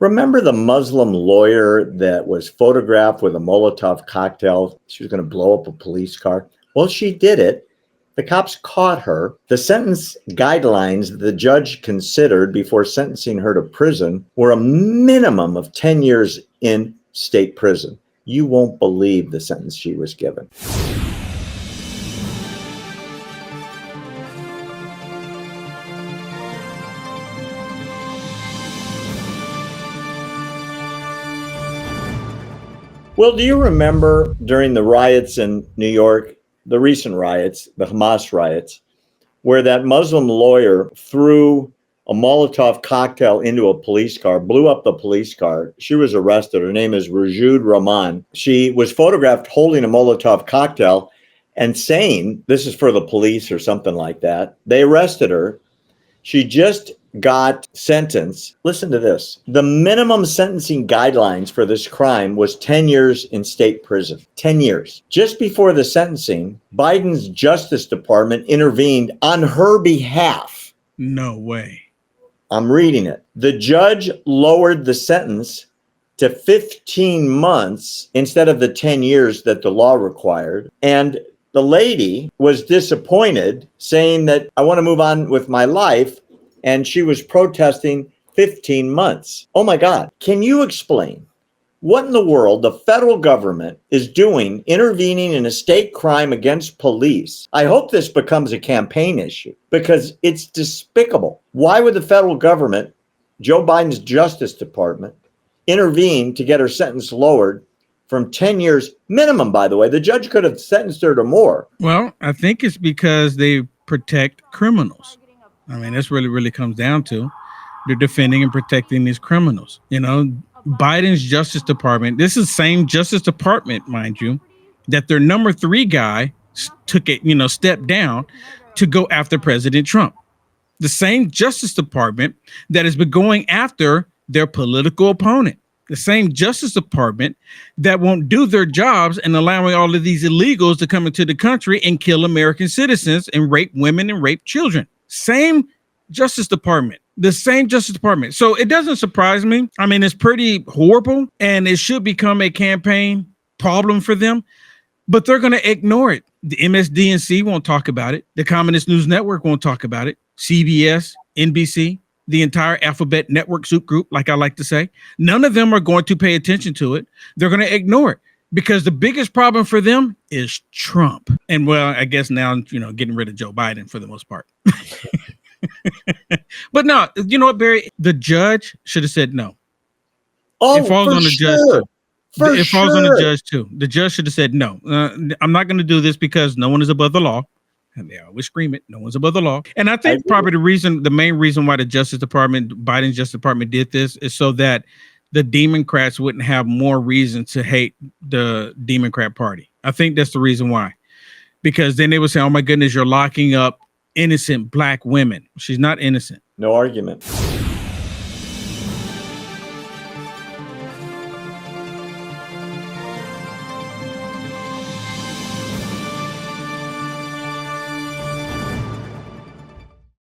Remember the Muslim lawyer that was photographed with a Molotov cocktail? She was going to blow up a police car. Well, she did it. The cops caught her. The sentence guidelines the judge considered before sentencing her to prison were a minimum of 10 years in state prison. You won't believe the sentence she was given. Well, do you remember during the riots in New York, the recent riots, the Hamas riots, where that Muslim lawyer threw a Molotov cocktail into a police car, blew up the police car? She was arrested. Her name is Rajud Rahman. She was photographed holding a Molotov cocktail and saying, this is for the police or something like that. They arrested her. She just got sentenced. Listen to this. The minimum sentencing guidelines for this crime was 10 years in state prison. 10 years. Just before the sentencing, Biden's Justice Department intervened on her behalf. No way. I'm reading it. The judge lowered the sentence to 15 months instead of the 10 years that the law required. And the lady was disappointed, saying that I want to move on with my life. And she was protesting 15 months. Oh my God. Can you explain what in the world the federal government is doing intervening in a state crime against police? I hope this becomes a campaign issue because it's despicable. Why would the federal government, Joe Biden's Justice Department, intervene to get her sentence lowered from 10 years minimum, by the way? The judge could have sentenced her to more. Well, I think it's because they protect criminals. I mean, that's really comes down to. They're defending and protecting these criminals. You know, Biden's Justice Department, this is the same Justice Department, mind you, that their number 3 guy took it, stepped down to go after President Trump. The same Justice Department that has been going after their political opponent. The same Justice Department that won't do their jobs and allowing all of these illegals to come into the country and kill American citizens and rape women and rape children. Same Justice Department, the same Justice Department. So it doesn't surprise me. I mean, it's pretty horrible and it should become a campaign problem for them, but they're going to ignore it. The MSDNC won't talk about it. The Communist News Network won't talk about it. CBS, NBC, the entire Alphabet Network soup group, like I like to say, none of them are going to pay attention to it. They're going to ignore it. Because the biggest problem for them is Trump. And well, I guess now, getting rid of Joe Biden for the most part. But no, you know what, Barry? The judge should have said no. Oh, it falls for on the sure. judge too. It falls on the judge too. The judge should have said no. I'm not going to do this because no one is above the law. And they always scream it. No one's above the law. And I think probably the main reason why the Justice Department, Biden's Justice Department did this is so that the Democrats wouldn't have more reason to hate the Democrat Party. I think that's the reason why. Because then they would say, oh my goodness, you're locking up innocent black women. She's not innocent. No argument.